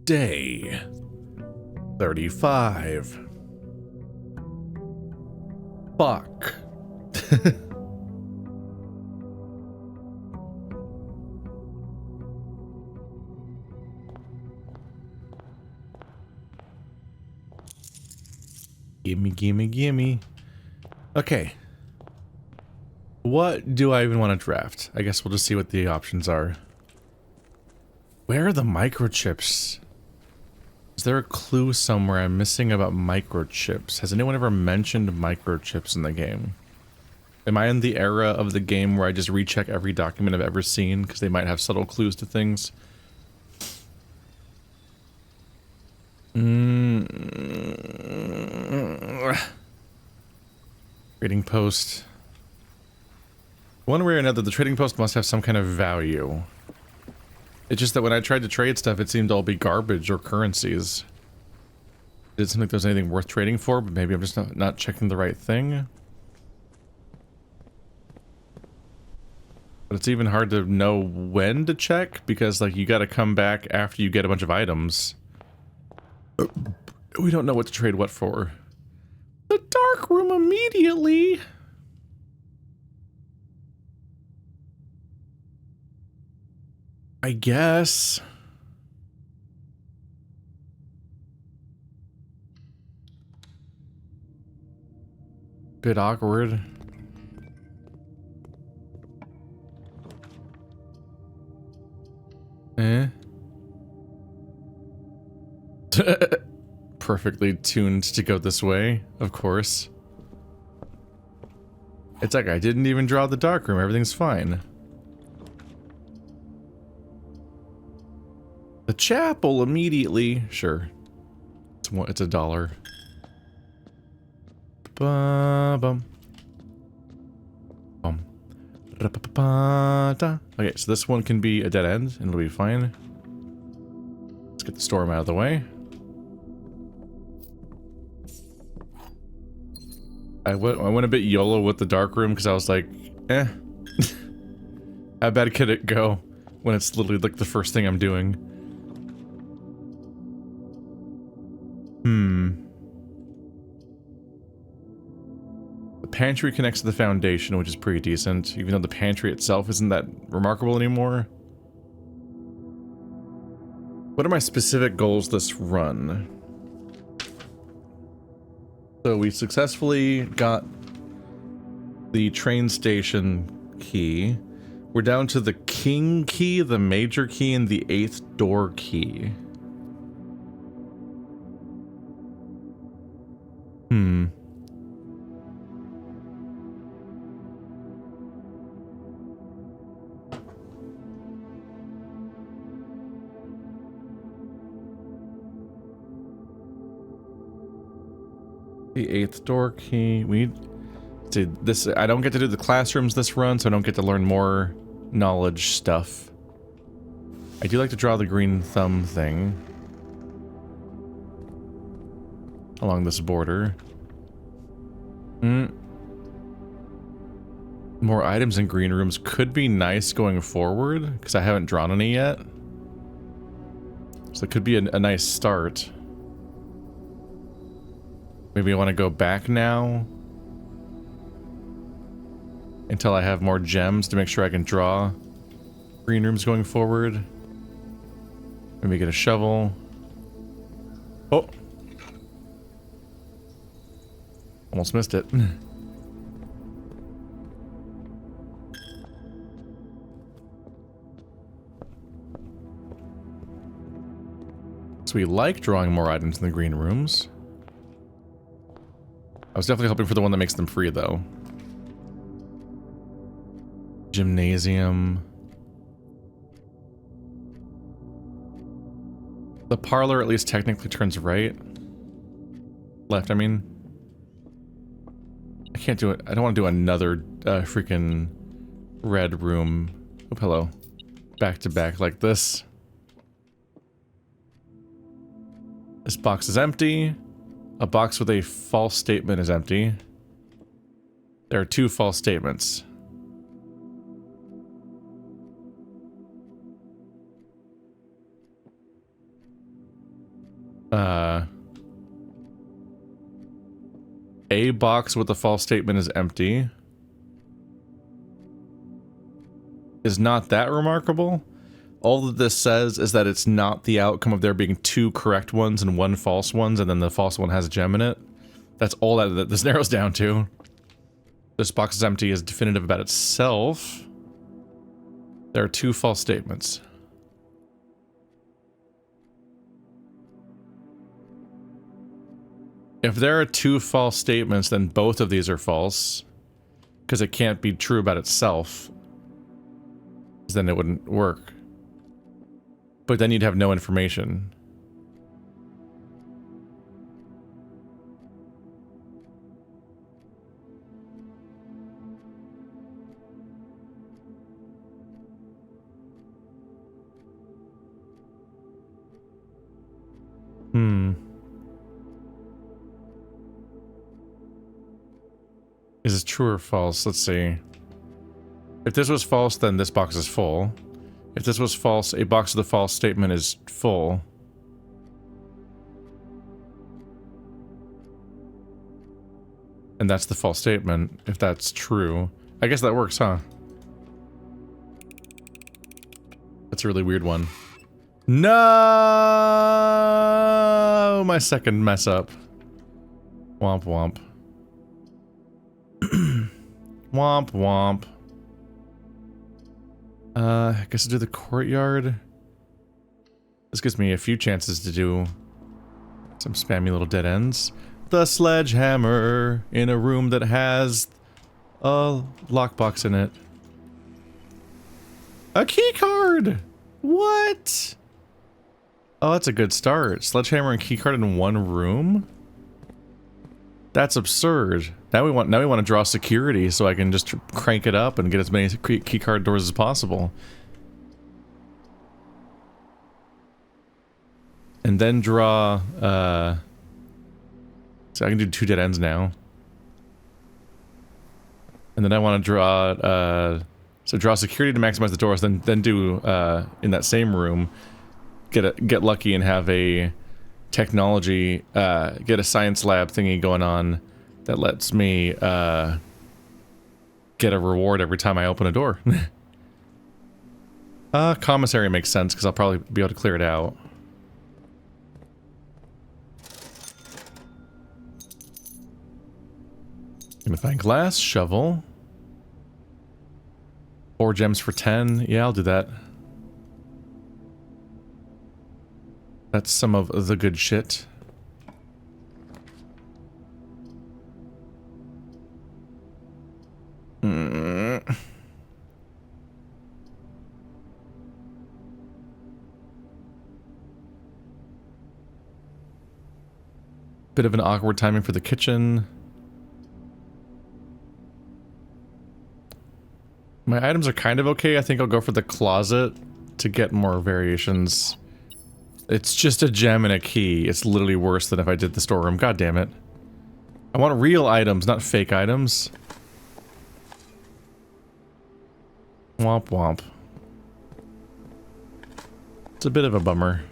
Day 35. Fuck. Gimme. Okay. What do I even want to draft? I guess we'll just see what the options are. Where are the microchips? Is there a clue somewhere I'm missing about microchips? Has anyone ever mentioned microchips in the game? Am I in the era of the game where I just recheck every document I've ever seen because they might have subtle clues to things? Trading post. One way or another, the trading post must have some kind of value. It's just that when I tried to trade stuff, it seemed to all be garbage or currencies. It didn't seem like there was anything worth trading for, but maybe I'm just not checking the right thing. But it's even hard to know when to check, because like you gotta come back after you get a bunch of items. We don't know what to trade what for. The dark room immediately! I guess. Bit awkward. Perfectly tuned to go this way, of course. It's like I didn't even draw the dark room, everything's fine. The chapel immediately. Sure. It's $1. Bum. Okay, so this one can be a dead end, and it'll be fine. Let's get the storm out of the way. I went a bit YOLO with the dark room because I was like, eh. How bad could it go when it's literally like the first thing I'm doing? The pantry connects to the foundation, which is pretty decent, even though the pantry itself isn't that remarkable anymore. What are my specific goals this run? So we successfully got the train station key. We're down to the king key, the major key, and the 8th door key. The 8th door key. I don't get to do the classrooms this run, so I don't get to learn more knowledge stuff. I do like to draw the green thumb thing along this border. More items in green rooms could be nice going forward, because I haven't drawn any yet. So it could be a nice start. Maybe I want to go back now until I have more gems to make sure I can draw green rooms going forward. Maybe get a shovel. Oh! Almost missed it. So we like drawing more items in the green rooms. I was definitely hoping for the one that makes them free, though. Gymnasium. The parlor at least technically turns right. Left, I mean. I can't do it. I don't want to do another freaking red room. Oh, hello. Back to back like this. This box is empty. A box with a false statement is empty. There are 2 false statements. A box with a false statement is empty. Is not that remarkable. All that this says is that it's not the outcome of there being 2 correct ones and 1 false ones, and then the false one has a gem in it. That's all that this narrows down to. This box is empty is definitive about itself. There are 2 false statements. If there are 2 false statements, then both of these are false. Because it can't be true about itself. Then it wouldn't work. But then you'd have no information. Is it true or false? Let's see. If this was false, then this box is full. If this was false, a box with a false statement is full. And that's the false statement, if that's true. I guess that works, huh? That's a really weird one. No! My second mess up. Womp womp. Womp womp. I guess I'll do the courtyard. This gives me a few chances to do some spammy little dead ends. The sledgehammer in a room that has a lockbox in it. A key card! What? Oh, that's a good start. Sledgehammer and key card in one room? That's absurd. Now we want to draw security so I can just crank it up and get as many key card doors as possible. And then draw, so I can do 2 dead ends now. And then I want to draw, so draw security to maximize the doors, then do, in that same room, get lucky and have a technology, get a science lab thingy going on that lets me, get a reward every time I open a door. Commissary makes sense, because I'll probably be able to clear it out. Gonna find glass, shovel. 4 gems for 10. Yeah, I'll do that. That's some of the good shit. Bit of an awkward timing for the kitchen. My items are kind of okay. I think I'll go for the closet to get more variations. It's just a gem and a key. It's literally worse than if I did the storeroom. God damn it. I want real items, not fake items. Womp womp. It's a bit of a bummer.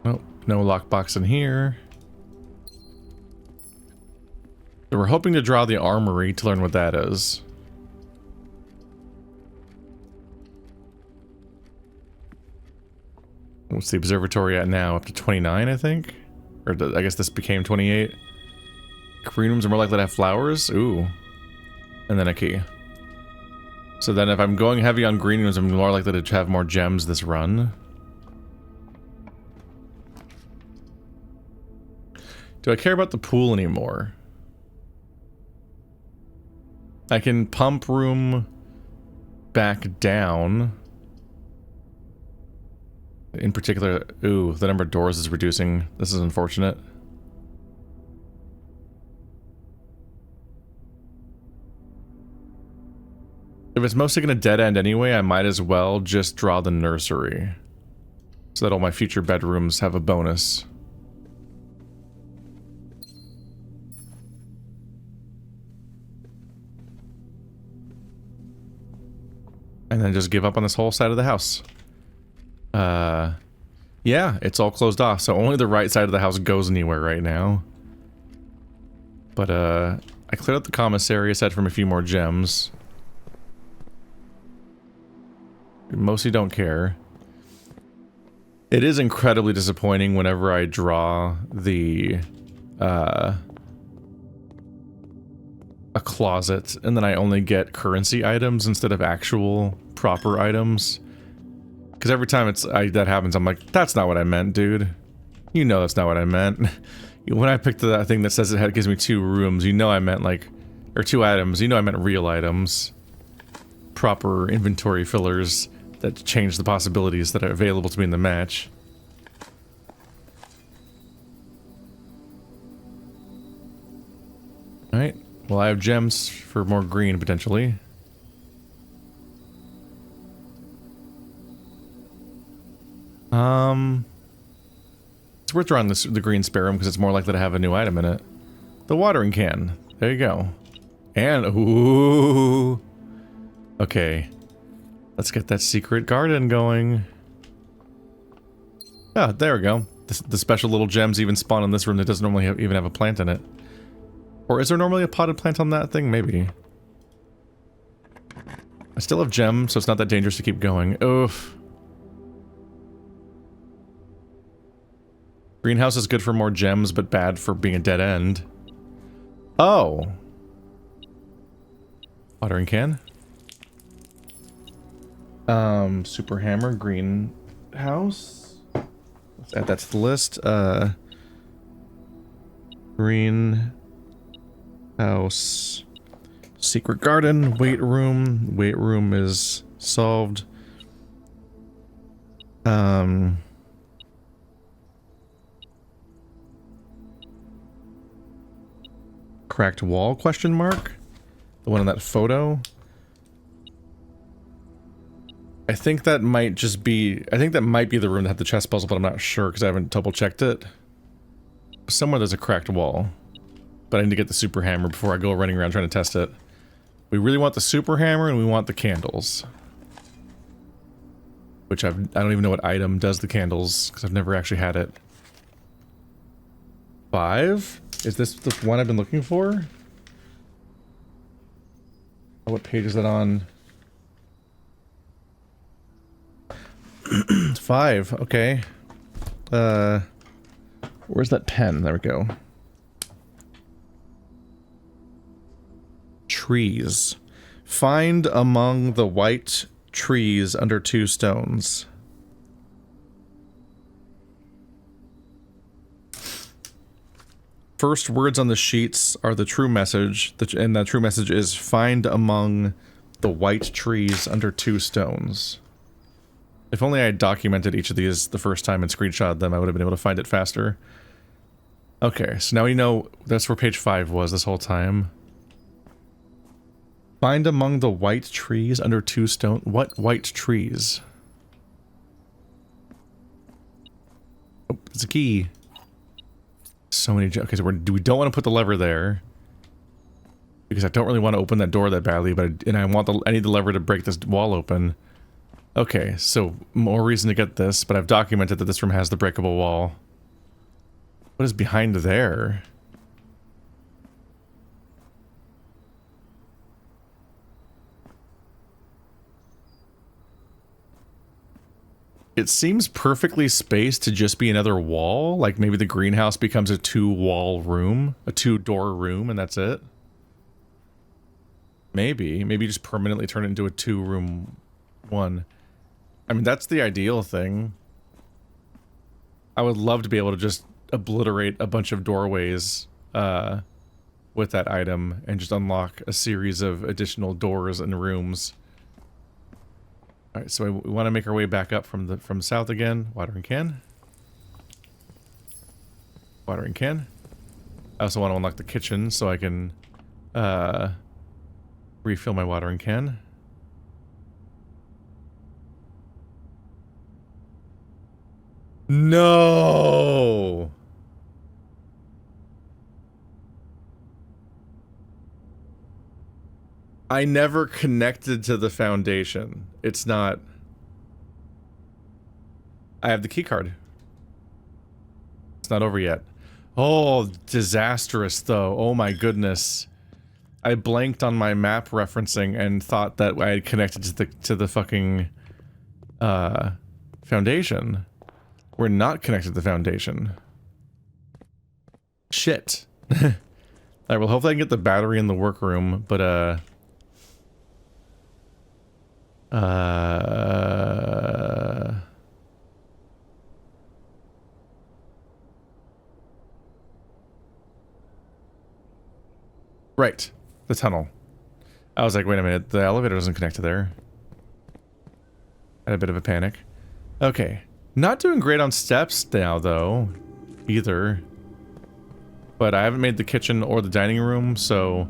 Nope, no lockbox in here. So we're hoping to draw the Armory to learn what that is. What's the observatory at now? Up to 29, I think? Or I guess this became 28. Green rooms are more likely to have flowers? Ooh. And then a key. So then if I'm going heavy on green rooms, I'm more likely to have more gems this run. Do I care about the pool anymore? I can pump room back down. In particular, ooh, the number of doors is reducing. This is unfortunate. If it's mostly going to dead end anyway, I might as well just draw the nursery. So that all my future bedrooms have a bonus. And then just give up on this whole side of the house. Yeah, it's all closed off, so only the right side of the house goes anywhere right now. But, I cleared out the commissary aside from a few more gems. Mostly don't care. It is incredibly disappointing whenever I draw the, a closet, and then I only get currency items instead of actual proper items. Because every time that happens, I'm like, that's not what I meant, dude. You know that's not what I meant. When I picked that thing that says it gives me 2 rooms, you know I meant like, or 2 items, you know I meant real items. Proper inventory fillers that change the possibilities that are available to me in the match. Alright, well I have gems for more green potentially. It's worth drawing the green spare room because it's more likely to have a new item in it. The watering can. There you go. And, ooh. Okay. Let's get that secret garden going. Ah, there we go. The special little gems even spawn in this room that doesn't normally even have a plant in it. Or is there normally a potted plant on that thing? Maybe. I still have gems, so it's not that dangerous to keep going. Oof. Greenhouse is good for more gems, but bad for being a dead end. Oh. Watering can. Super hammer, greenhouse. Let's add that to the list. Greenhouse. Secret garden, weight room. Weight room is solved. Cracked wall, question mark? The one in that photo? I think that might just be... I think that might be the room that had the chest puzzle, but I'm not sure because I haven't double-checked it. Somewhere there's a cracked wall. But I need to get the super hammer before I go running around trying to test it. We really want the super hammer and we want the candles. Which I don't even know what item does the candles, because I've never actually had it. 5? Is this the one I've been looking for? What page is that on? 5, okay. Where's that pen? There we go. Trees. Find among the white trees under 2 stones. First words on the sheets are the true message, and the true message is find among the white trees under 2 stones. If only I had documented each of these the first time and screenshot them, I would have been able to find it faster. Okay, so now we know that's where page 5 was this whole time. Find among the white trees under 2 stones. What white trees? Oh, it's a key. So many... Okay, so we don't want to put the lever there. Because I don't really want to open that door that badly, but I need the lever to break this wall open. Okay, so more reason to get this, but I've documented that this room has the breakable wall. What is behind there? It seems perfectly spaced to just be another wall. Like maybe the greenhouse becomes a 2-wall room, a 2-door room, and that's it. Maybe just permanently turn it into a 2-room one. I mean, that's the ideal thing. I would love to be able to just obliterate a bunch of doorways with that item and just unlock a series of additional doors and rooms. Alright, so we want to make our way back up from south again. Watering can. Watering can. I also want to unlock the kitchen so I can refill my watering can. No! I never connected to the foundation. It's not... I have the key card. It's not over yet. Oh, disastrous though. Oh my goodness. I blanked on my map referencing and thought that I had connected to the fucking foundation. We're not connected to the foundation. Shit. Alright, well hopefully I can get the battery in the workroom, but right. The tunnel. I was like, wait a minute, the elevator doesn't connect to there. I had a bit of a panic. Okay. Not doing great on steps now, though. Either. But I haven't made the kitchen or the dining room, so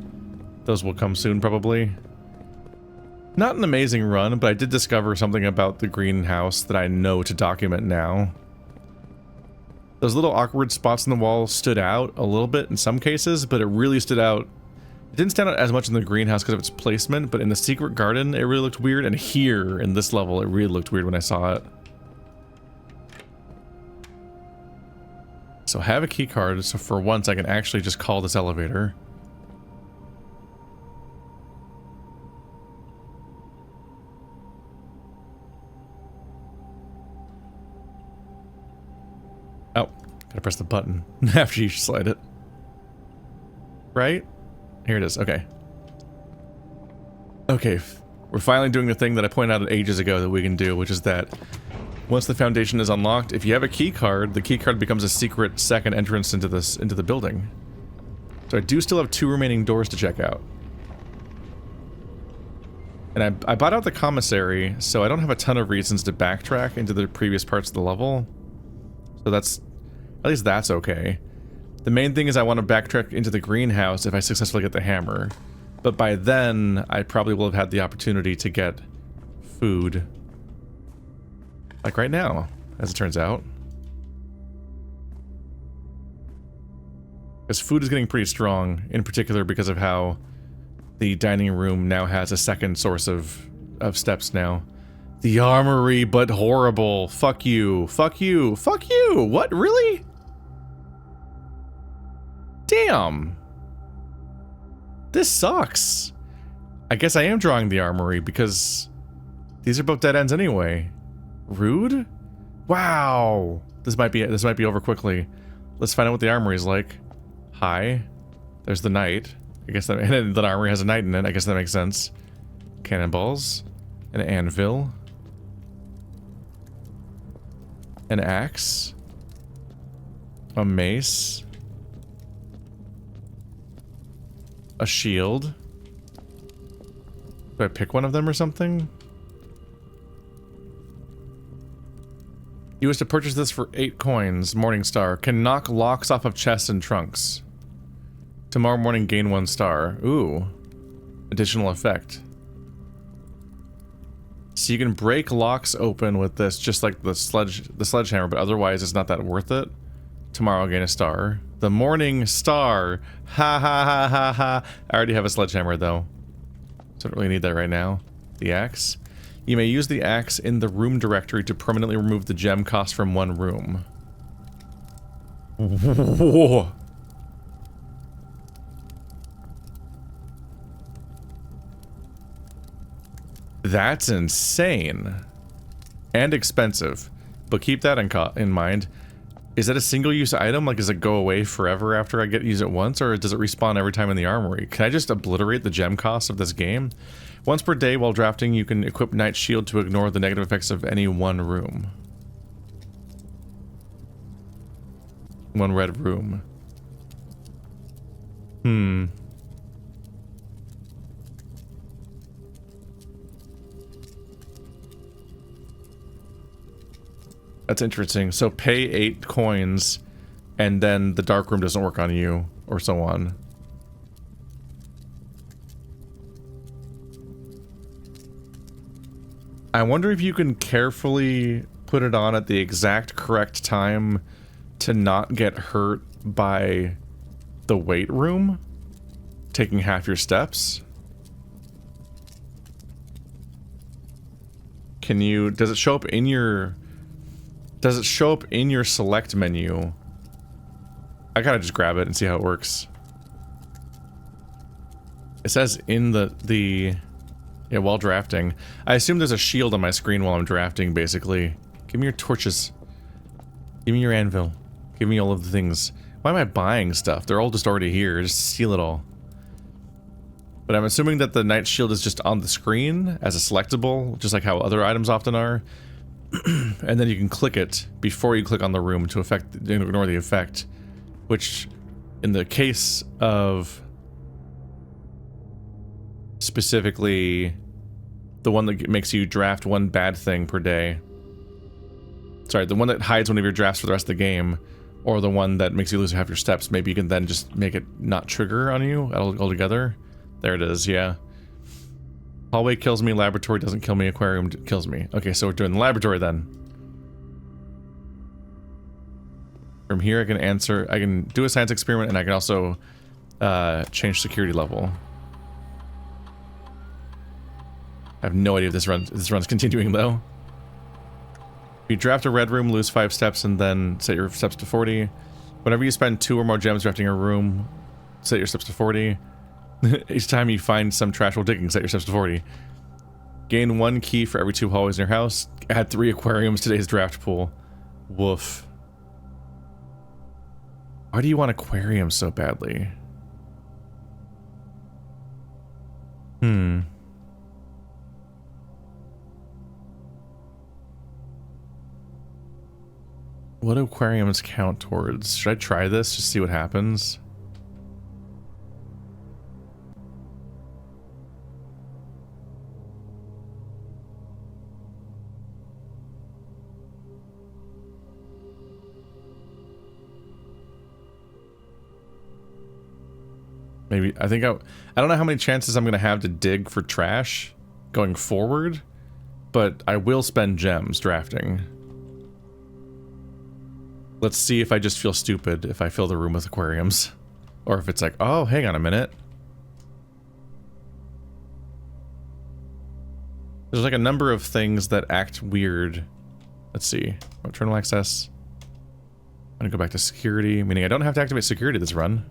those will come soon, probably. Not an amazing run, but I did discover something about the greenhouse that I know to document now. Those little awkward spots in the wall stood out a little bit in some cases, but it really stood out. It didn't stand out as much in the greenhouse because of its placement, but in the secret garden, it really looked weird, and here, in this level, it really looked weird when I saw it. So I have a key card, so for once I can actually just call this elevator. Oh, gotta press the button after you slide it. Right? Here it is, okay. Okay, we're finally doing the thing that I pointed out ages ago that we can do, which is that once the foundation is unlocked, if you have a key card, the key card becomes a secret second entrance into the building. So I do still have 2 remaining doors to check out. And I bought out the commissary, so I don't have a ton of reasons to backtrack into the previous parts of the level. So that's, at least that's okay. The main thing is I want to backtrack into the greenhouse if I successfully get the hammer. But by then, I probably will have had the opportunity to get food. Like right now, as it turns out. Because food is getting pretty strong, in particular because of how the dining room now has a second source of steps now. The Armory, but horrible. Fuck you. Fuck you. Fuck you. What? Really? Damn. This sucks. I guess I am drawing the Armory because these are both dead ends anyway. Rude? Wow. This might be over quickly. Let's find out what the Armory is like. Hi. There's the knight. I guess that, and the Armory has a knight in it. I guess that makes sense. Cannonballs. An anvil. An axe. A mace. A shield. Do I pick one of them or something? You wish to purchase this for 8 coins. Morningstar. Can knock locks off of chests and trunks. Tomorrow morning gain 1 star. Ooh. Additional effect. So you can break locks open with this, just like the sledgehammer, but otherwise it's not that worth it. Tomorrow I'll gain a star. The morning star. Ha ha ha ha ha. I already have a sledgehammer though. So I don't really need that right now. The axe. You may use the axe in the room directory to permanently remove the gem cost from one room. Whoa. That's insane. And expensive. But keep that in mind. Is that a single-use item? Like, does it go away forever after I use it once? Or does it respawn every time in the armory? Can I just obliterate the gem cost of this game? Once per day while drafting, you can equip Knight's Shield to ignore the negative effects of any one room. One red room. That's interesting. So pay 8 coins, and then the dark room doesn't work on you, or so on. I wonder if you can carefully put it on at the exact correct time to not get hurt by the weight room taking half your steps. Can you, does it show up in your Does it show up in your select menu? I gotta just grab it and see how it works. It says in the yeah, while drafting. I assume there's a shield on my screen while I'm drafting, basically. Give me your torches. Give me your anvil. Give me all of the things. Why am I buying stuff? They're all just already here. Just steal it all. But I'm assuming that the knight shield is just on the screen as a selectable, just like how other items often are. And then you can click it before you click on the room to ignore the effect. Which, in the case of specifically the one that makes you draft one bad thing per day. Sorry, the one that hides one of your drafts for the rest of the game, or the one that makes you lose half your steps, maybe you can then just make it not trigger on you altogether. There it is, yeah. Hallway kills me, laboratory doesn't kill me, aquarium kills me. Okay, so we're doing the laboratory then. From here I can do a science experiment, and I can also change security level. I have no idea if this run's continuing though. If you draft a red room, lose 5 steps, and then set your steps to 40. Whenever you spend 2 or more gems drafting a room, set your steps to 40. Each time you find some trash while digging, set your steps to 40. Gain 1 key for every 2 hallways in your house. Add 3 aquariums to today's draft pool. Woof. Why do you want aquariums so badly? What do aquariums count towards? Should I try this? Just see what happens? Maybe, I don't know how many chances I'm going to have to dig for trash going forward, but I will spend gems drafting. Let's see if I just feel stupid if I fill the room with aquariums. Or if it's like, oh, hang on a minute. There's like a number of things that act weird. Let's see. Internal access. I'm gonna go back to security, meaning I don't have to activate security this run.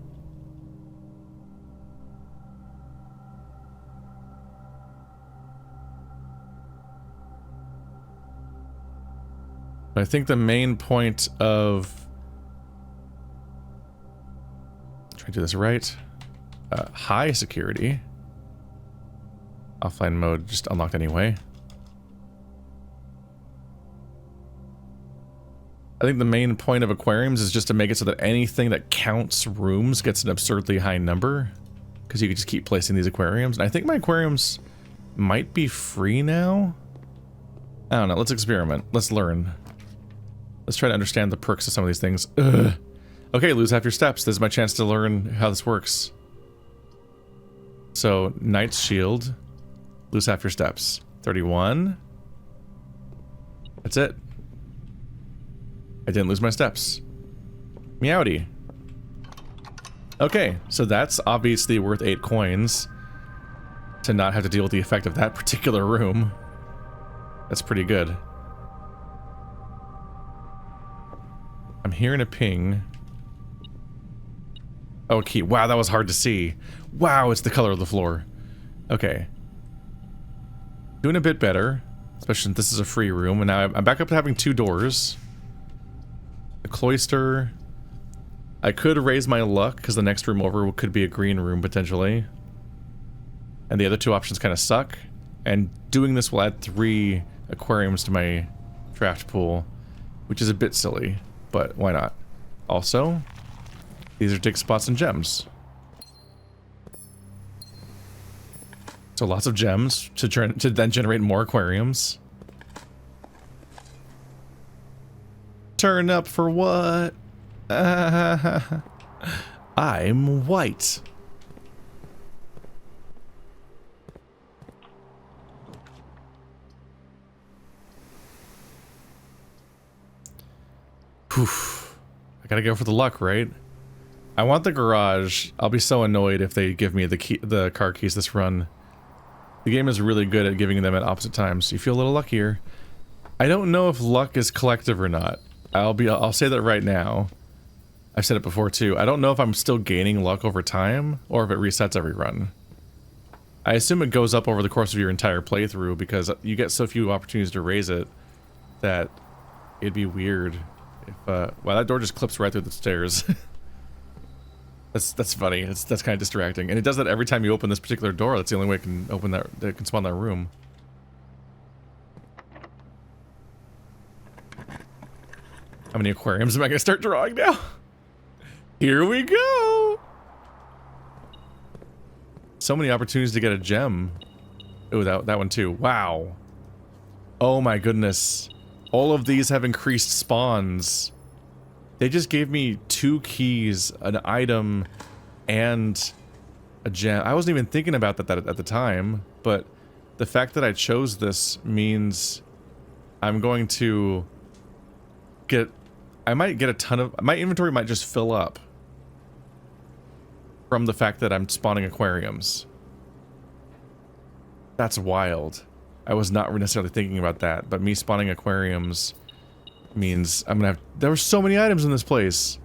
I think the main point of... Try to do this right. High security. Offline mode just unlocked anyway. I think the main point of aquariums is just to make it so that anything that counts rooms gets an absurdly high number. Because you can just keep placing these aquariums. And I think my aquariums might be free now. I don't know. Let's experiment. Let's learn. Let's try to understand the perks of some of these things. Ugh. Okay, lose half your steps. This is my chance to learn how this works. So, Knight's Shield. Lose half your steps. 31. That's it. I didn't lose my steps. Meowdy. Okay, so that's obviously worth 8 coins. To not have to deal with the effect of that particular room. That's pretty good. I'm hearing a ping. Oh, key. Wow, that was hard to see. Wow, it's the color of the floor. Okay. Doing a bit better. Especially since this is a free room. And now I'm back up to having 2 doors. The cloister. I could raise my luck, because the next room over could be a green room, potentially. And the other 2 options kind of suck. And doing this will add 3 aquariums to my draft pool. Which is a bit silly. But why not? Also, these are dig spots and gems. So lots of gems to then generate more aquariums. Turn up for what? I'm white. Poof. I gotta go for the luck, right? I want the garage. I'll be so annoyed if they give me the car keys this run. The game is really good at giving them at opposite times. You feel a little luckier. I don't know if luck is collective or not. I'll say that right now. I've said it before too. I don't know if I'm still gaining luck over time or if it resets every run. I assume it goes up over the course of your entire playthrough because you get so few opportunities to raise it that it'd be weird if wow, that door just clips right through the stairs. That's funny. That's kind of distracting. And it does that every time you open this particular door. That's the only way it can open that it can spawn that room. How many aquariums am I gonna start drawing now? Here we go! So many opportunities to get a gem. Oh, that one too. Wow. Oh my goodness. All of these have increased spawns. They just gave me 2 keys, an item, and a gem. I wasn't even thinking about that at the time, but the fact that I chose this means I'm going to get... I might get a ton of... My inventory might just fill up from the fact that I'm spawning aquariums. That's wild. I was not necessarily thinking about that, but me spawning aquariums means I'm gonna have... There were so many items in this place.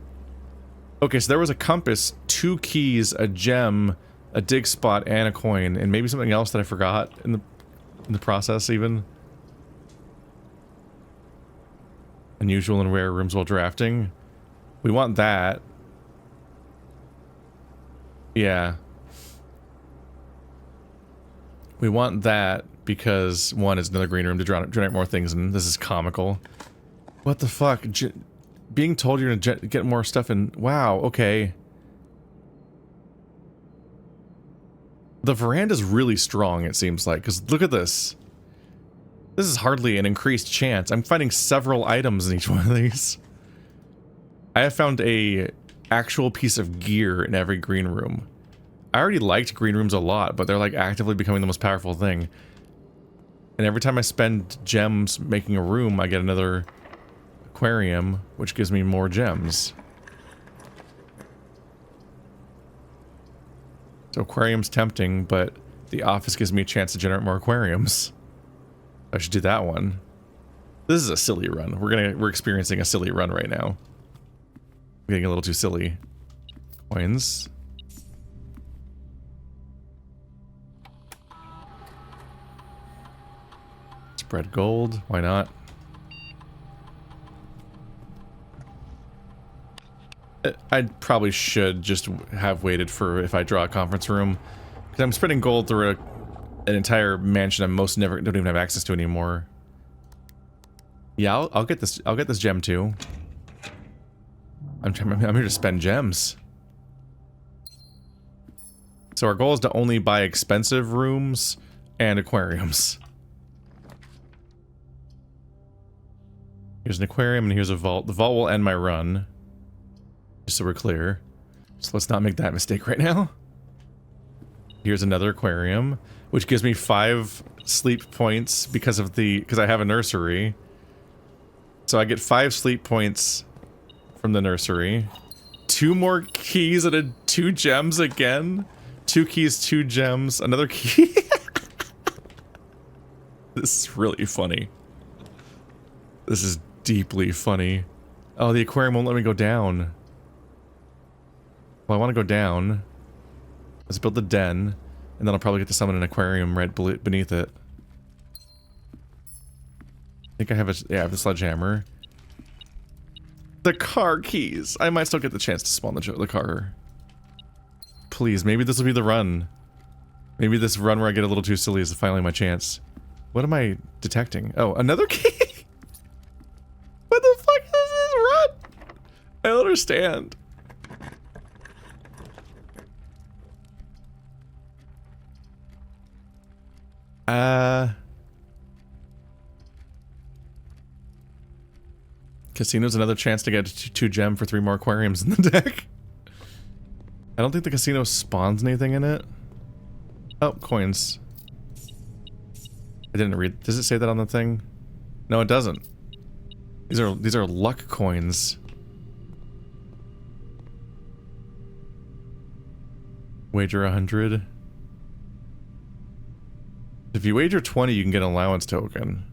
Okay, so there was a compass, 2 keys, a gem, a dig spot, and a coin, and maybe something else that I forgot in the process even. Unusual and rare rooms while drafting. We want that. Yeah. We want that because, one, is another green room to generate more things, and this is comical. What the fuck? Being told you're gonna get more stuff in... Wow, okay. The veranda's really strong, it seems like, because look at this. This is hardly an increased chance. I'm finding several items in each one of these. I have found a actual piece of gear in every green room. I already liked green rooms a lot, but they're like actively becoming the most powerful thing. And every time I spend gems making a room, I get another aquarium, which gives me more gems. So aquarium's tempting, but the office gives me a chance to generate more aquariums. I should do that one. This is a silly run. We're experiencing a silly run right now. I'm getting a little too silly. Coins. Spread gold. Why not? I probably should just have waited for if I draw a conference room. Because I'm spreading gold through an entire mansion I don't even have access to anymore. Yeah, I'll get this. I'll get this gem too. I'm here to spend gems. So our goal is to only buy expensive rooms and aquariums. Here's an aquarium and here's a vault. The vault will end my run. Just so we're clear. So let's not make that mistake right now. Here's another aquarium, which gives me 5 sleep points because I have a nursery. So I get 5 sleep points from the nursery. 2 more keys and 2 gems again. 2 keys, 2 gems, another key. This is really funny. This is deeply funny. Oh, the aquarium won't let me go down. Well, I want to go down. Let's build the den, and then I'll probably get to summon an aquarium right beneath it. I think I have I have the sledgehammer. The car keys! I might still get the chance to spawn the car. Please, maybe this will be the run. Maybe this run where I get a little too silly is finally my chance. What am I detecting? Oh, another key? What the fuck is this run? I don't understand. Casino's another chance to get 2 gem for 3 more aquariums in the deck. I don't think the casino spawns anything in it. Oh, coins. I didn't read. Does it say that on the thing? No, it doesn't. These are luck coins. Wager 100. If you wager 20, you can get an allowance token.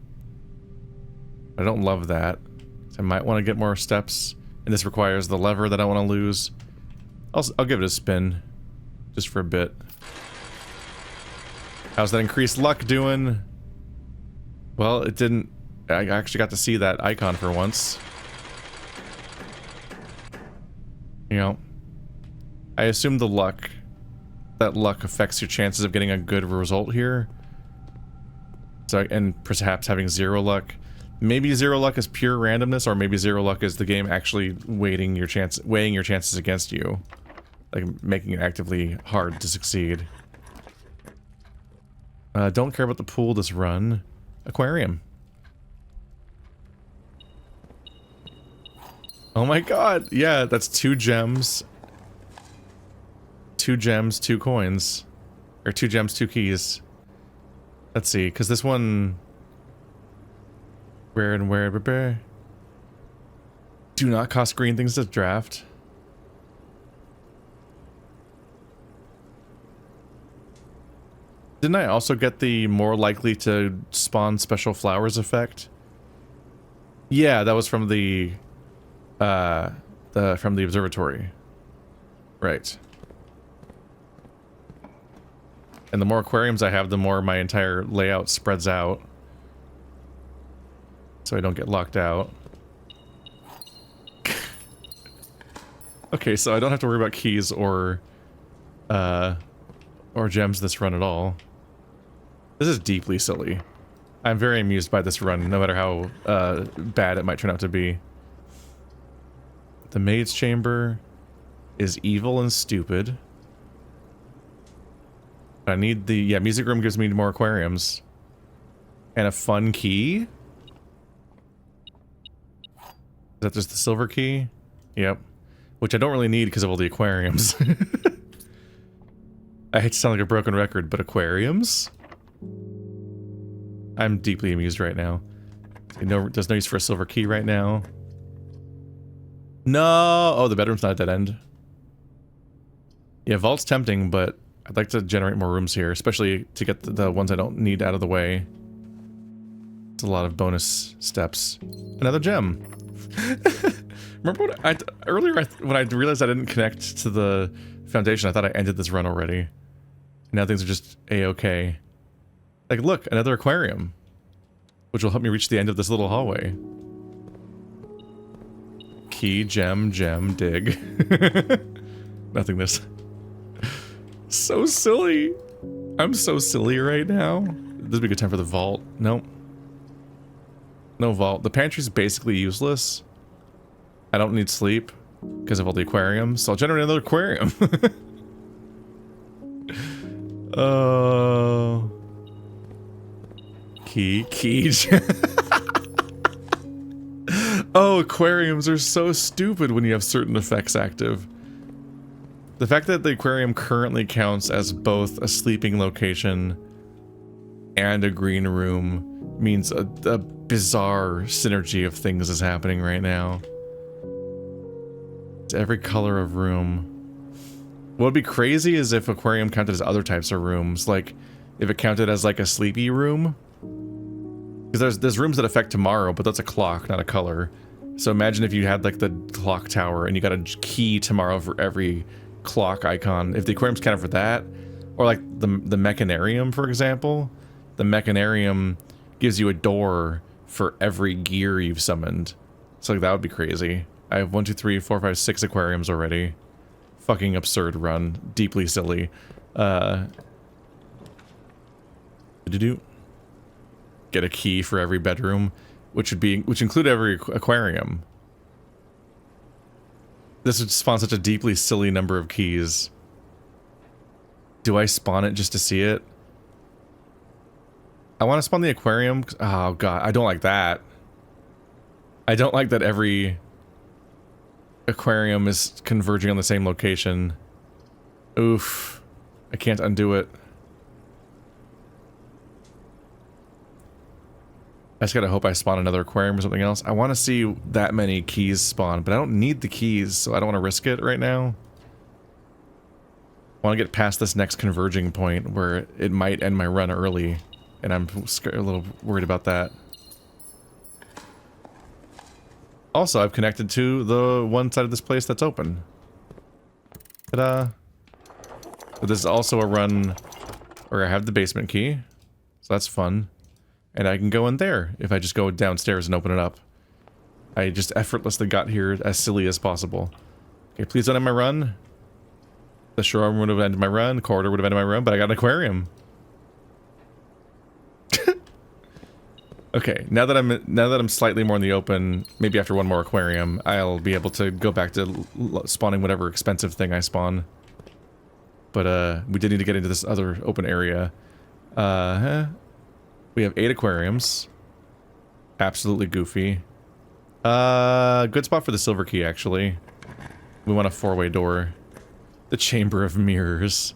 I don't love that. So I might want to get more steps. And this requires the lever that I want to lose. I'll give it a spin. Just for a bit. How's that increased luck doing? Well, it didn't... I actually got to see that icon for once. You know, I assume the luck... that luck affects your chances of getting a good result here. So, and perhaps having 0 luck. Maybe 0 luck is pure randomness, or maybe 0 luck is the game actually weighing your chances against you. Like, making it actively hard to succeed. Don't care about the pool this run. Aquarium. Oh my god! Yeah, that's 2 gems. 2 gems, 2 coins. Or 2 gems, 2 keys. Let's see, because this one... Where and where? Do not cost green things to draft. Didn't I also get the more likely to spawn special flowers effect? Yeah, that was from the observatory. Right. And the more aquariums I have, the more my entire layout spreads out. So I don't get locked out. Okay, so I don't have to worry about keys or gems this run at all. This is deeply silly. I'm very amused by this run, no matter how bad it might turn out to be. The maid's chamber is evil and stupid. I need the... yeah, music room gives me more aquariums. And a fun key? Is that just the silver key? Yep. Which I don't really need because of all the aquariums. I hate to sound like a broken record, but aquariums? I'm deeply amused right now. There's no use for a silver key right now. No! Oh, the bedroom's not a dead end. Yeah, vault's tempting, but I'd like to generate more rooms here, especially to get the ones I don't need out of the way. It's a lot of bonus steps. Another gem! Remember what earlier when I realized I didn't connect to the foundation, I thought I ended this run already. Now things are just a-okay. Like, look, another aquarium. Which will help me reach the end of this little hallway. Key, gem, dig. Nothingness. So silly. I'm so silly right now. This would be a good time for the vault. Nope. No vault. The pantry's basically useless. I don't need sleep because of all the aquariums, so I'll generate another aquarium. Oh. Key. Oh, aquariums are so stupid when you have certain effects active. The fact that the aquarium currently counts as both a sleeping location and a green room means a bizarre synergy of things is happening right now. It's every color of room. What would be crazy is if aquarium counted as other types of rooms, like if it counted as like a sleepy room. Because there's rooms that affect tomorrow, but that's a clock, not a color. So imagine if you had like the clock tower and you got a key tomorrow for every clock icon. If the aquarium's counted for that, or like the mechanarium, for example, the mechanarium gives you a door for every gear you've summoned. So like that would be crazy. I have 1, 2, 3, 4, 5, 6 aquariums already. Fucking absurd run. Deeply silly. Get a key for every bedroom, which include every aquarium. This would spawn such a deeply silly number of keys. Do I spawn it just to see it? I want to spawn the aquarium. Oh god, I don't like that. I don't like that every aquarium is converging on the same location. Oof. I can't undo it. I just gotta hope I spawn another aquarium or something else. I want to see that many keys spawn, but I don't need the keys, so I don't want to risk it right now. I want to get past this next converging point where it might end my run early, and I'm a little worried about that. Also, I've connected to the one side of this place that's open. Ta-da! But this is also a run where I have the basement key, so that's fun. And I can go in there if I just go downstairs and open it up. I just effortlessly got here as silly as possible. Okay, please don't end my run. The shore would have ended my run, the corridor would have ended my run, but I got an aquarium. Okay, now that I'm slightly more in the open, maybe after one more aquarium, I'll be able to go back to spawning whatever expensive thing I spawn. But we did need to get into this other open area. We have 8 aquariums. Absolutely goofy. Good spot for the silver key, actually. We want a 4-way door. The Chamber of Mirrors.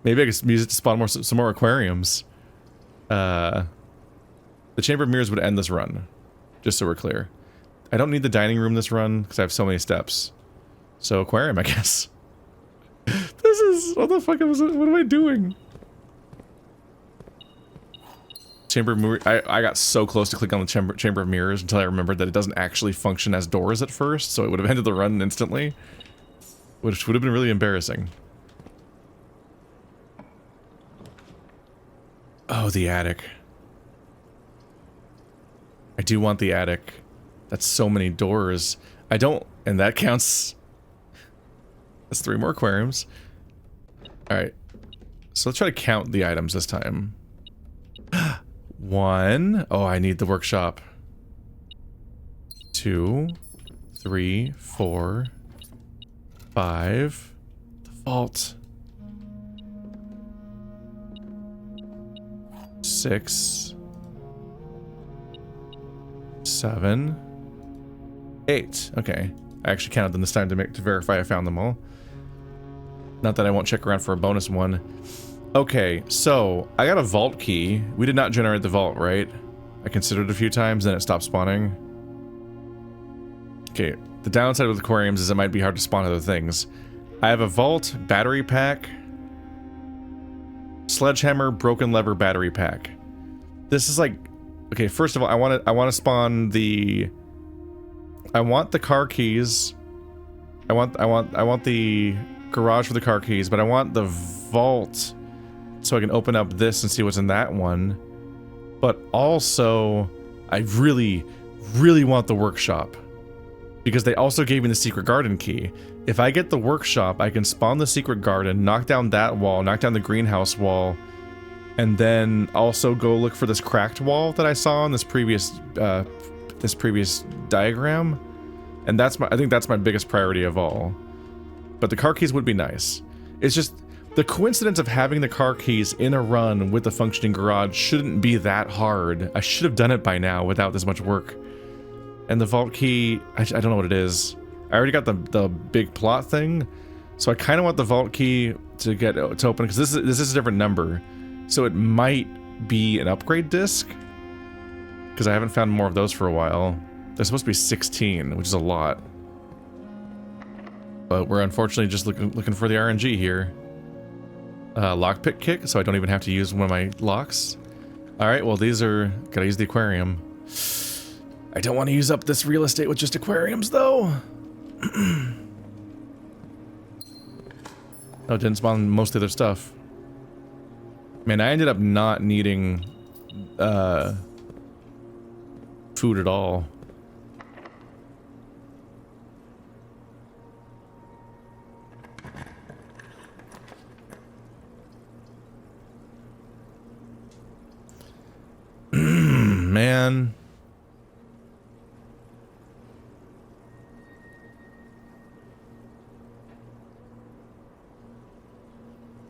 Maybe I could use it to spawn some more aquariums. The Chamber of Mirrors would end this run. Just so we're clear. I don't need the dining room this run, because I have so many steps. So, aquarium, I guess. This is... What the fuck was it? What am I doing? Chamber of Mirrors... I got so close to click on the Chamber of Mirrors until I remembered that it doesn't actually function as doors at first, so it would have ended the run instantly. Which would have been really embarrassing. Oh, the attic. I do want the attic. That's so many doors. I don't... And that counts... That's 3 more aquariums. Alright. So let's try to count the items this time. 1. Oh, I need the workshop. 2, 3, 4, 5. The vault. 6. 7. 8. Okay. I actually counted them this time to verify I found them all. Not that I won't check around for a bonus one. Okay, so I got a vault key. We did not generate the vault, right? I considered it a few times, then it stopped spawning. Okay, the downside with aquariums is it might be hard to spawn other things. I have a vault, battery pack, sledgehammer, broken lever battery pack. This is like... Okay, first of all, I want to spawn the... I want the car keys. I want the garage for the car keys, but I want the vault so I can open up this and see what's in that one. But also, I really, really want the workshop. Because they also gave me the secret garden key. If I get the workshop, I can spawn the secret garden, knock down that wall, knock down the greenhouse wall, and then also go look for this cracked wall that I saw in this previous diagram. And that's I think that's my biggest priority of all. But the car keys would be nice. It's just the coincidence of having the car keys in a run with the functioning garage shouldn't be that hard. I should have done it by now without this much work. And the vault key, I don't know what it is. I already got the big plot thing, so I kind of want the vault key to get to open because this is a different number, so it might be an upgrade disc because I haven't found more of those for a while. There's supposed to be 16, which is a lot, but we're unfortunately just looking for the RNG here. Lockpick kick, so I don't even have to use one of my locks. All right, well these are gotta use the aquarium. I don't want to use up this real estate with just aquariums, though. Oh, didn't spawn most of their stuff. Man, I ended up not needing food at all. Man.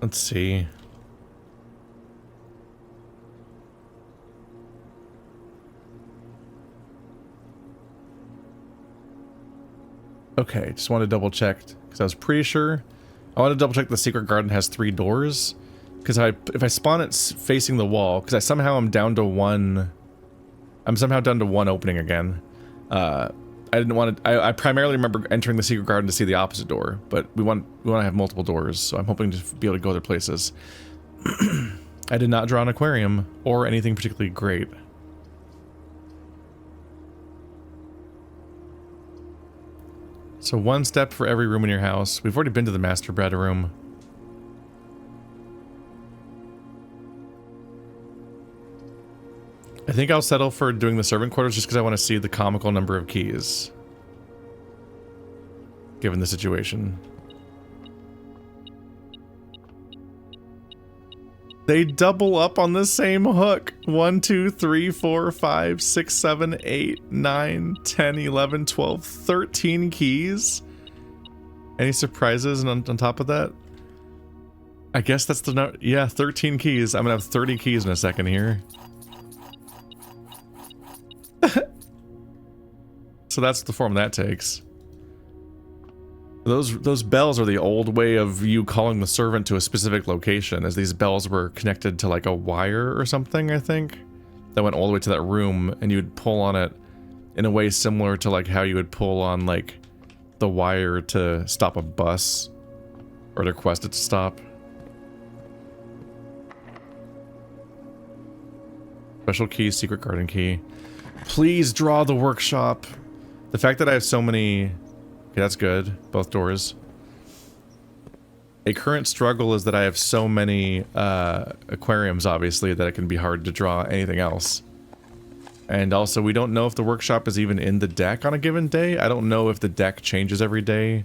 Let's see. Okay, just want to double check because I was pretty sure. I want to double check the secret garden has 3 doors because if I spawn it facing the wall, because I'm down to one. I'm somehow down to one opening again. I didn't want to. I primarily remember entering the secret garden to see the opposite door, but we want to have multiple doors, so I'm hoping to be able to go other places. I did not draw an aquarium or anything particularly great. So 1 step for every room in your house. We've already been to the master bedroom. I think I'll settle for doing the servant quarters just because I want to see the comical number of keys. Given the situation. They double up on the same hook. 1, 2, 3, 4, 5, 6, 7, 8, 9, 10, 11, 12, 13 keys. Any surprises on top of that? I guess that's the no. Yeah, 13 keys. I'm gonna have 30 keys in a second here. So that's the form that takes. Those bells are the old way of you calling the servant to a specific location, as these bells were connected to like a wire or something, I think, that went all the way to that room, and you'd pull on it in a way similar to like how you would pull on like the wire to stop a bus or to request it to stop. Special key, secret garden key. Please draw the workshop. The fact that I have so many... Okay, that's good. Both doors. A current struggle is that I have so many aquariums, obviously, that it can be hard to draw anything else. And also, we don't know if the workshop is even in the deck on a given day. I don't know if the deck changes every day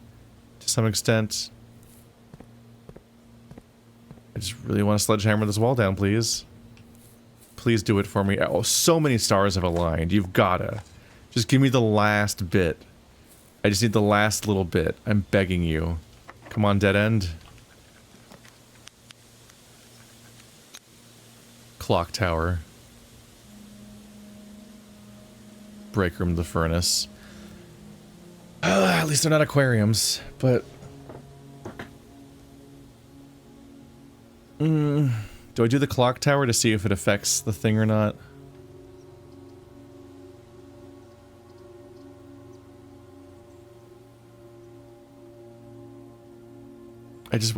to some extent. I just really want to sledgehammer this wall down, please. Please do it for me. Oh, so many stars have aligned. You've gotta. Just give me the last bit. I just need the last little bit. I'm begging you. Come on, dead end. Clock tower. Break room to the furnace. At least they're not aquariums, but... do I do the clock tower to see if it affects the thing or not?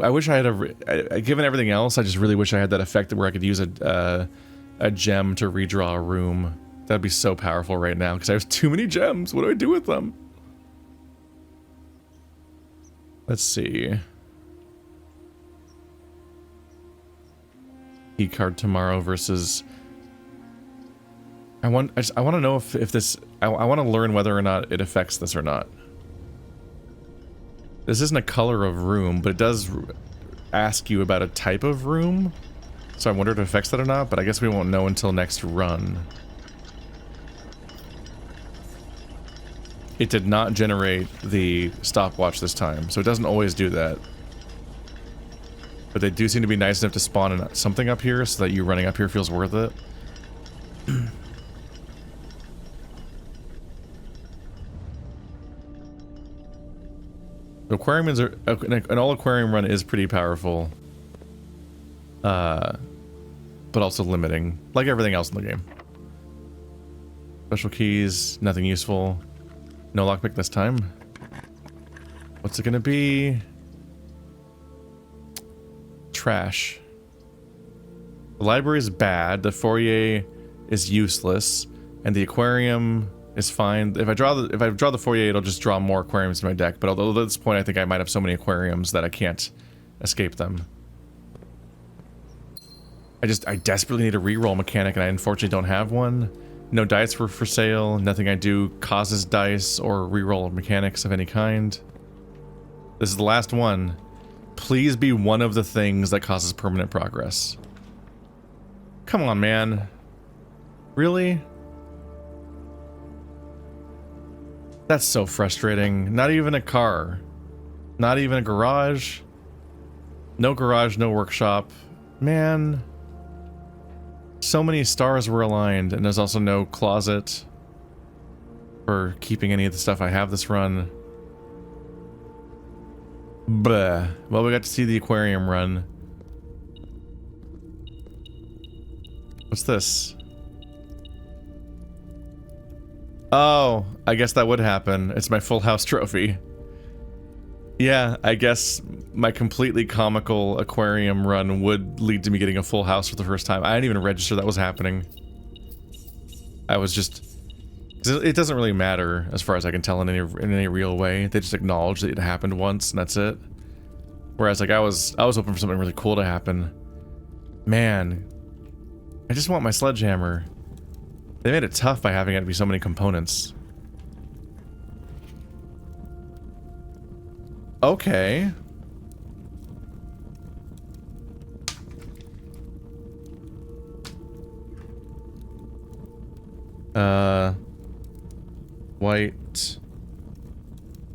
I wish I had given everything else, I just really wish I had that effect where I could use a gem to redraw a room. That'd be so powerful right now, because I have too many gems. What do I do with them? Let's see. Key card tomorrow versus... I want to know if this... I want to learn whether or not it affects this or not. This isn't a color of room, but it does ask you about a type of room. So I wonder if it affects that or not, but I guess we won't know until next run. It did not generate the stopwatch this time, so it doesn't always do that. But they do seem to be nice enough to spawn something up here so that you running up here feels worth it. The aquarium is an all aquarium run is pretty powerful, but also limiting, like everything else in the game. Special keys, nothing useful. No lockpick this time. What's it gonna be? Trash. The library is bad. The foyer is useless, and the aquarium is fine. If I draw the foyer, it'll just draw more aquariums in my deck. But although at this point, I think I might have so many aquariums that I can't escape them. I desperately need a reroll mechanic, and I unfortunately don't have one. No dice were for sale. Nothing I do causes dice or reroll mechanics of any kind. This is the last one. Please be one of the things that causes permanent progress. Come on, man. Really? That's so frustrating. Not even a car. Not even a garage. No garage, no workshop. Man. So many stars were aligned, and there's also no closet for keeping any of the stuff I have this run. Bleh. Well, we got to see the aquarium run. What's this? Oh, I guess that would happen. It's my full house trophy. Yeah, I guess my completely comical aquarium run would lead to me getting a full house for the first time. I didn't even register that was happening. I was just... It doesn't really matter as far as I can tell in any real way. They just acknowledge that it happened once and that's it. Whereas like I was hoping for something really cool to happen. Man, I just want my sledgehammer. They made it tough by having it be so many components. Okay. White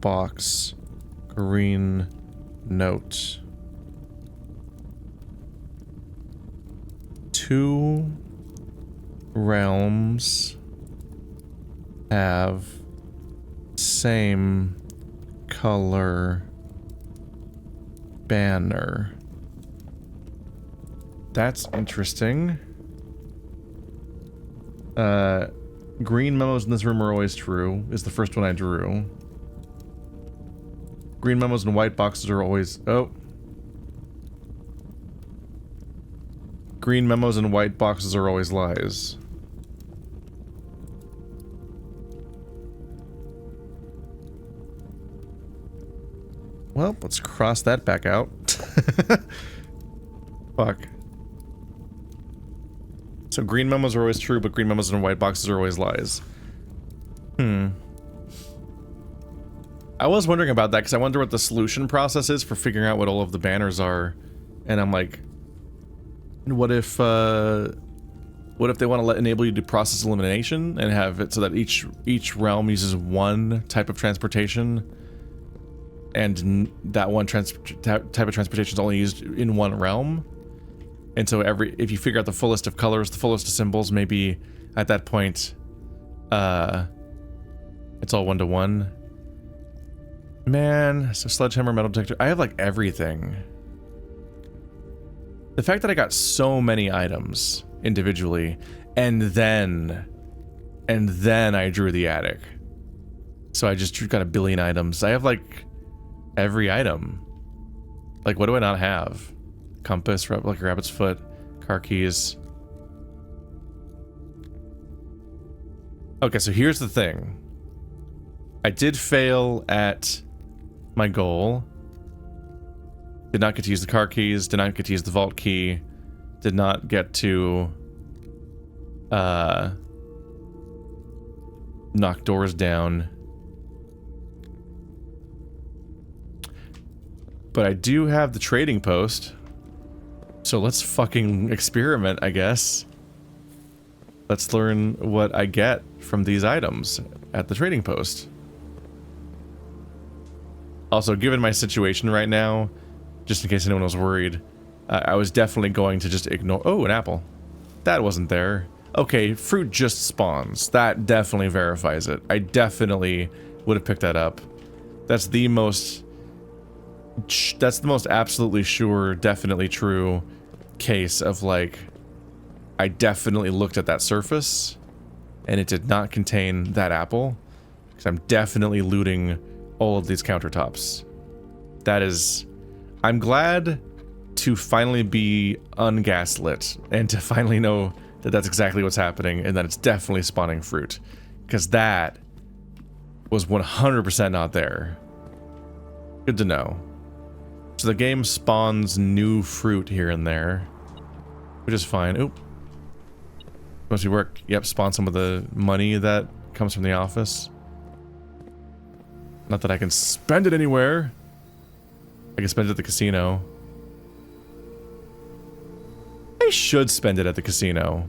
box, green note. 2 realms have same color banner. That's interesting. Green memos in this room are always true, is the first one I drew. Green memos and white boxes are always... Oh. Green memos and white boxes are always lies. Well, let's cross that back out. Fuck. So green memos are always true, but green memos and white boxes are always lies. I was wondering about that because I wonder what the solution process is for figuring out what all of the banners are. And I'm like, what if they want to enable you to process elimination and have it so that each realm uses one type of transportation, and that one type of transportation is only used in one realm? And so if you figure out the fullest of colors, the fullest of symbols, maybe at that point, it's all 1-to-1. Man, so sledgehammer, metal detector. I have like everything. The fact that I got so many items individually, and then I drew the attic. So I just got a billion items. I have like every item. Like, what do I not have? Compass, like a rabbit's foot, car keys. Okay, so here's the thing. I did fail at my goal. Did not get to use the car keys, did not get to use the vault key, did not get to knock doors down. But I do have the trading post. So let's fucking experiment, I guess. Let's learn what I get from these items at the trading post. Also, given my situation right now, just in case anyone was worried, I was definitely going to just ignore... Oh, an apple. That wasn't there. Okay, fruit just spawns. That definitely verifies it. I definitely would have picked that up. That's the most absolutely sure, definitely true case of like, I definitely looked at that surface and it did not contain that apple, because I'm definitely looting all of these countertops. That is, I'm glad to finally be ungaslit and to finally know that that's exactly what's happening and that it's definitely spawning fruit, because that was 100% not there. Good to know. So the game spawns new fruit here and there, which is fine. Oop. Mostly work. Yep, spawn some of the money that comes from the office. Not that I can spend it anywhere. I can spend it at the casino. I should spend it at the casino.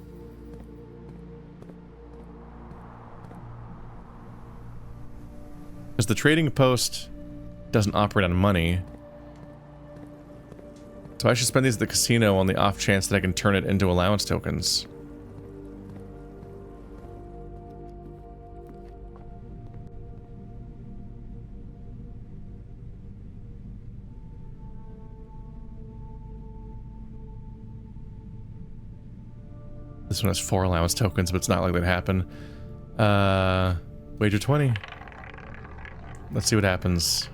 Because the trading post doesn't operate on money. So I should spend these at the casino on the off chance that I can turn it into allowance tokens. This one has 4 allowance tokens, but it's not likely to happen. Wager 20. Let's see what happens.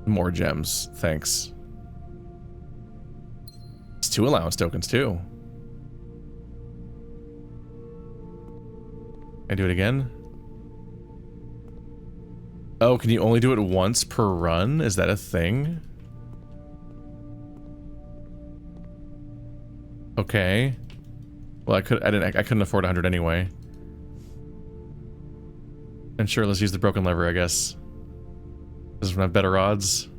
More gems, thanks. It's 2 allowance tokens too. Can I do it again? Oh, can you only do it once per run? Is that a thing? Okay. Well, I couldn't afford 100 anyway. And sure, let's use the broken lever, I guess. This is when I have better odds.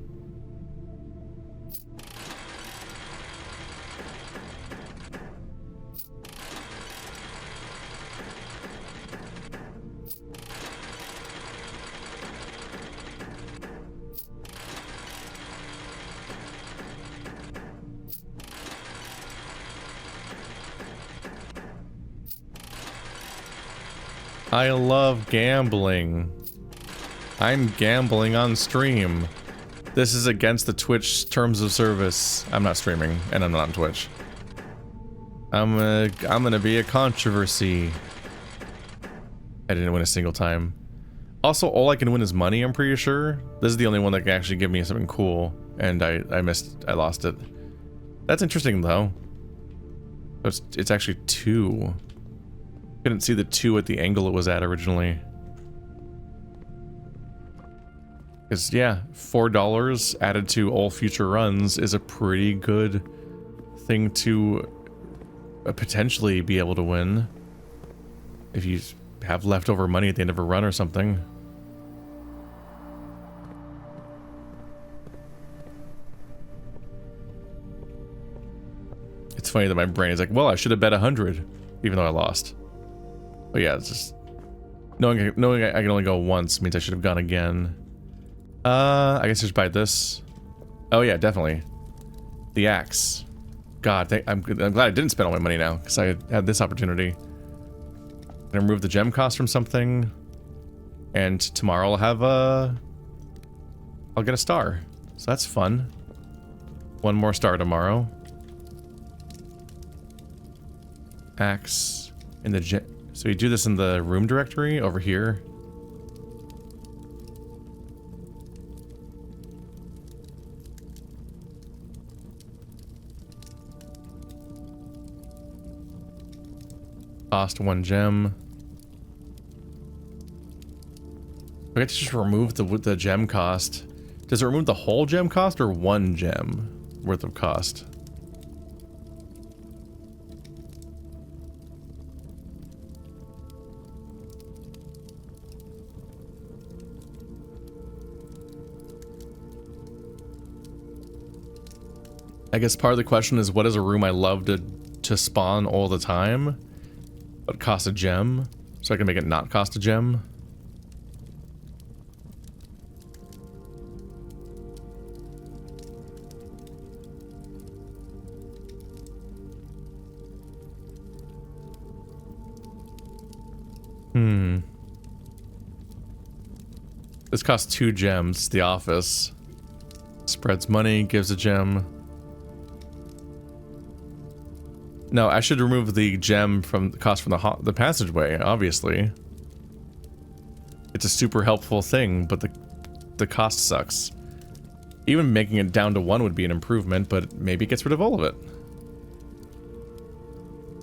I love gambling. I'm gambling on stream. This is against the Twitch terms of service. I'm not streaming, and I'm not on Twitch. I'm gonna be a controversy. I didn't win a single time. Also, all I can win is money, I'm pretty sure. This is the only one that can actually give me something cool, and I lost it. That's interesting, though. It's actually 2. Couldn't see the 2 at the angle it was at originally. Because, yeah, $4 added to all future runs is a pretty good thing to potentially be able to win. If you have leftover money at the end of a run or something. It's funny that my brain is like, well, I should have bet 100, even though I lost. But yeah, it's just knowing I can only go once means I should have gone again. I guess just buy this. Oh yeah, definitely. The axe. God, I'm glad I didn't spend all my money now because I had this opportunity. I'm gonna remove the gem cost from something, and tomorrow I'll have I'll get a star. So that's fun. One more star tomorrow. Axe in the gem. So you do this in the room directory over here. Cost 1 gem. We have to just remove the gem cost. Does it remove the whole gem cost or 1 gem worth of cost? I guess part of the question is, what is a room I love to spawn all the time, but cost a gem, so I can make it not cost a gem? This costs 2 gems, the office. Spreads money, gives a gem. No, I should remove the gem from the cost from the passageway, obviously. It's a super helpful thing, but the cost sucks. Even making it down to 1 would be an improvement, but maybe it gets rid of all of it.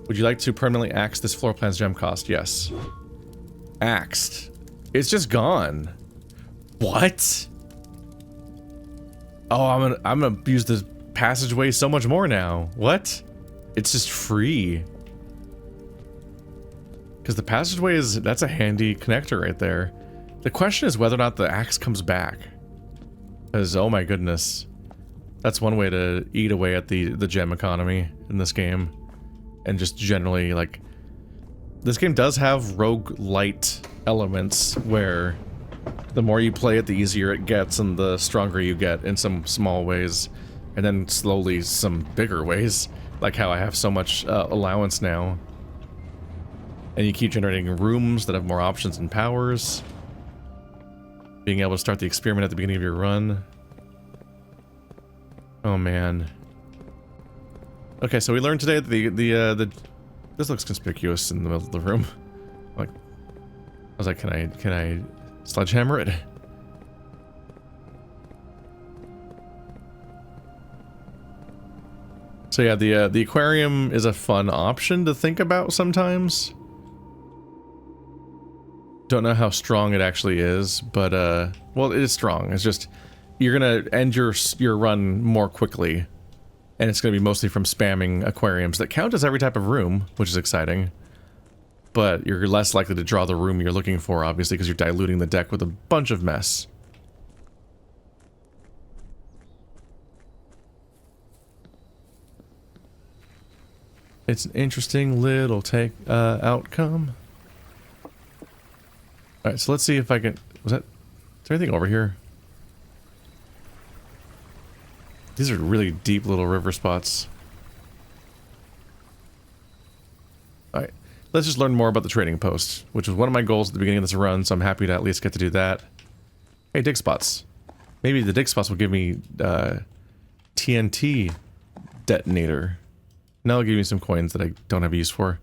Would you like to permanently axe this floor plan's gem cost? Yes. Axed. It's just gone. What? Oh, I'm gonna use the passageway so much more now. What? It's just free. Because the passageway that's a handy connector right there. The question is whether or not the axe comes back. Because, oh my goodness. That's one way to eat away at the gem economy in this game. And just generally, like... This game does have roguelite elements where the more you play it, the easier it gets and the stronger you get in some small ways. And then slowly some bigger ways. Like how I have so much allowance now. And you keep generating rooms that have more options and powers. Being able to start the experiment at the beginning of your run. Oh man. Okay, so we learned today that this looks conspicuous in the middle of the room. Like, I was like, can I sledgehammer it? So yeah, the aquarium is a fun option to think about sometimes. Don't know how strong it actually is, but, well, it is strong. It's just, you're gonna end your run more quickly. And it's gonna be mostly from spamming aquariums that count as every type of room, which is exciting. But you're less likely to draw the room you're looking for, obviously, because you're diluting the deck with a bunch of mess. It's an interesting little outcome. Alright, so let's see if I can... is there anything over here? These are really deep little river spots. Alright, let's just learn more about the trading post, which was one of my goals at the beginning of this run, so I'm happy to at least get to do that. Hey, dig spots. Maybe the dig spots will give me TNT detonator. Now it'll give me some coins that I don't have use for.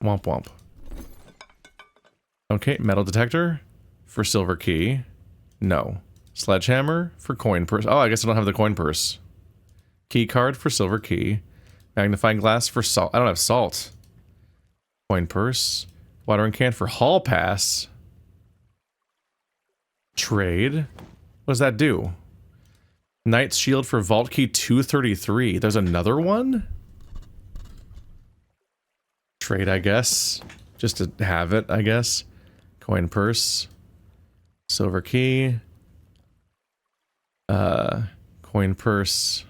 Womp womp. Okay, metal detector for silver key. No. Sledgehammer for coin purse. Oh, I guess I don't have the coin purse. Key card for silver key. Magnifying glass for salt. I don't have salt. Coin purse. Watering can for hall pass. Trade. What does that do? Knight's shield for vault key 233. There's another one? Trade, I guess. Just to have it, I guess. Coin purse. Silver key. Coin purse.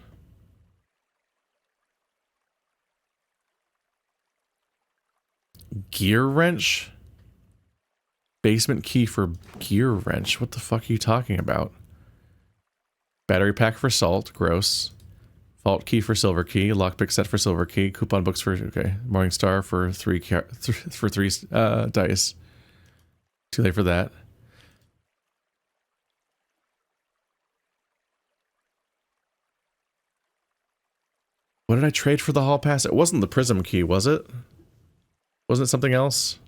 Gear wrench? Basement key for gear wrench. What the fuck are you talking about? Battery pack for salt. Gross. Vault key for silver key. Lockpick set for silver key. Coupon books for... okay. Morning star for three dice. Too late for that. What did I trade for the hall pass? It wasn't the prism key, was it? Wasn't it something else?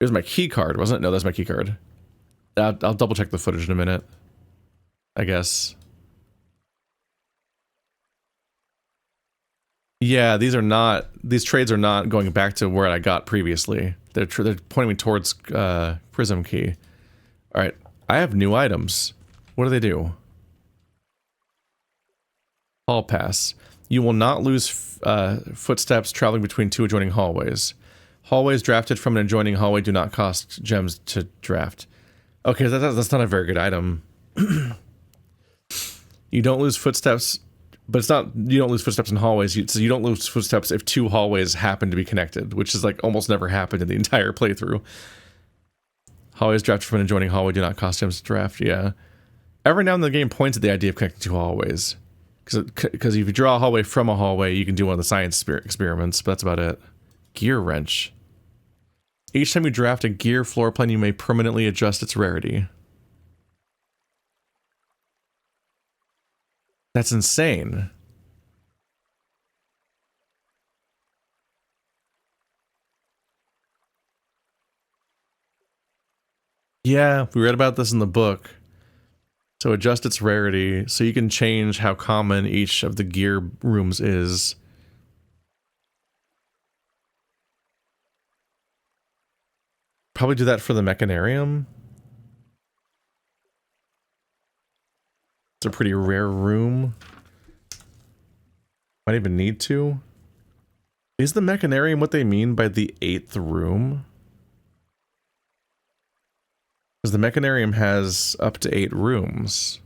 It was my key card, wasn't it? No, that's my key card. I'll double check the footage in a minute. I guess. Yeah, these trades are not going back to where I got previously. They're pointing me towards prism key. All right, I have new items. What do they do? Hall pass. You will not lose footsteps traveling between two adjoining hallways. Hallways drafted from an adjoining hallway do not cost gems to draft. Okay, that's not a very good item. You don't lose footsteps, but it's not, you don't lose footsteps in hallways, so you don't lose footsteps if two hallways happen to be connected, which is like almost never happened in the entire playthrough. Hallways drafted from an adjoining hallway do not cost gems to draft, yeah. Every now and then the game points at the idea of connecting two hallways. Because if you draw a hallway from a hallway, you can do one of the science experiments, but that's about it. Gear wrench. Each time you draft a gear floor plan, you may permanently adjust its rarity. That's insane. Yeah, we read about this in the book. So adjust its rarity, so you can change how common each of the gear rooms is. Probably do that for the mechanarium. It's a pretty rare room. Might even need to. Is the mechanarium what they mean by the 8th room? Because the mechanarium has up to 8 rooms.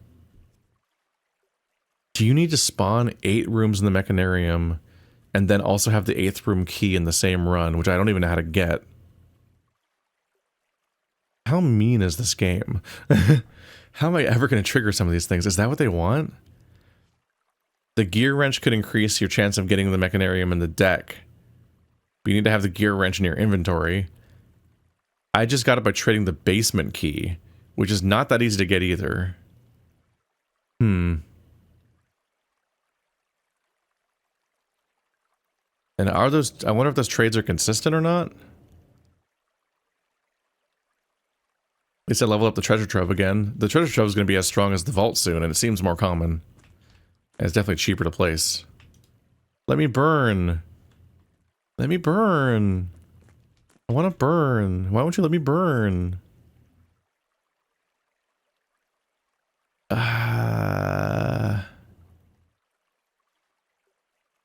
Do you need to spawn 8 rooms in the mechanarium and then also have the 8th room key in the same run, which I don't even know how to get? How mean is this game? How am I ever going to trigger some of these things? Is that what they want? The gear wrench could increase your chance of getting the mechanarium in the deck. But you need to have the gear wrench in your inventory. I just got it by trading the basement key, which is not that easy to get either. And are those... I wonder if those trades are consistent or not? At least I leveled up the treasure trove again. The treasure trove is going to be as strong as the vault soon, and it seems more common. And it's definitely cheaper to place. Let me burn. Let me burn. I want to burn. Why won't you let me burn? I'm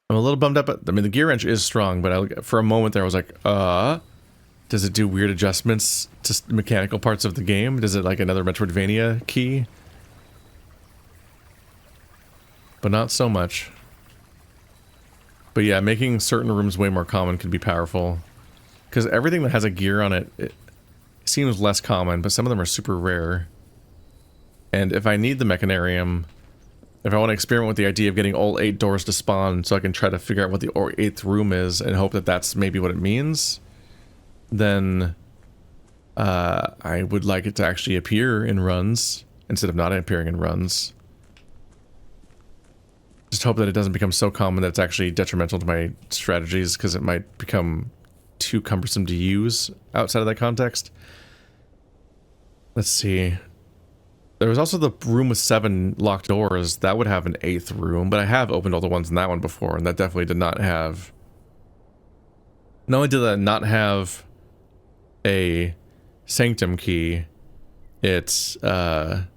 a little bummed up. I mean, the gear wrench is strong, but for a moment there I was like, does it do weird adjustments to mechanical parts of the game? Does it like another Metroidvania key? But not so much. But yeah, making certain rooms way more common could be powerful. Because everything that has a gear on it, it seems less common, but some of them are super rare. And if I need the mechanarium, if I want to experiment with the idea of getting all 8 doors to spawn so I can try to figure out what the 8th room is and hope that that's maybe what it means, then I would like it to actually appear in runs instead of not appearing in runs. Just hope that it doesn't become so common that it's actually detrimental to my strategies, because it might become too cumbersome to use outside of that context. Let's see. There was also the room with 7 locked doors. That would have an 8th room, but I have opened all the ones in that one before, and that definitely did not have... Not only did that not have a sanctum key, it's, did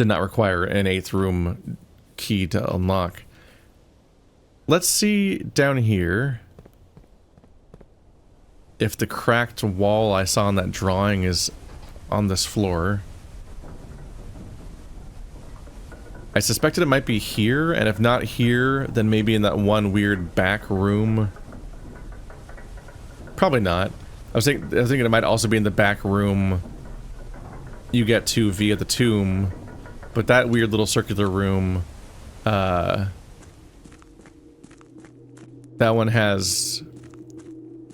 not require an 8th room key to unlock. Let's see down here if the cracked wall I saw in that drawing is on this floor. I suspected it might be here, and if not here, then maybe in that one weird back room. Probably not. I was thinking it might also be in the back room you get to via the tomb, but that weird little circular room, that one has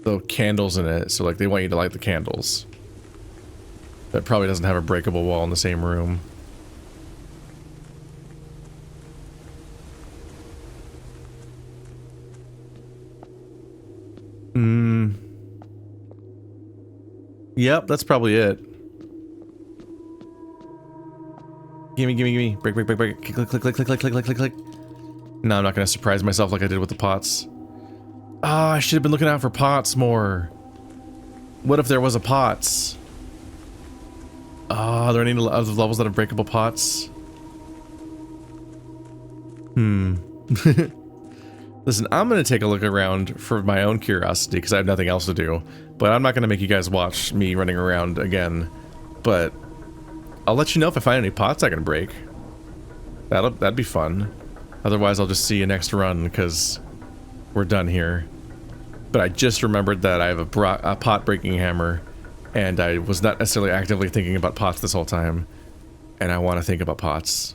the candles in it, so like they want you to light the candles. That probably doesn't have a breakable wall in the same room. Yep, that's probably it. Gimme, gimme, gimme. Break, break, break, break. Click, click, click, click, click, click, click, click, click. No, I'm not gonna surprise myself like I did with the pots. Oh, I should have been looking out for pots more. What if there was a pots? Oh, are there any other levels that have breakable pots? Listen, I'm gonna take a look around for my own curiosity because I have nothing else to do. But I'm not gonna make you guys watch me running around again. But I'll let you know if I find any pots I can break. That'd be fun. Otherwise, I'll just see you next run because we're done here. But I just remembered that I have a pot breaking hammer, and I was not necessarily actively thinking about pots this whole time, and I want to think about pots.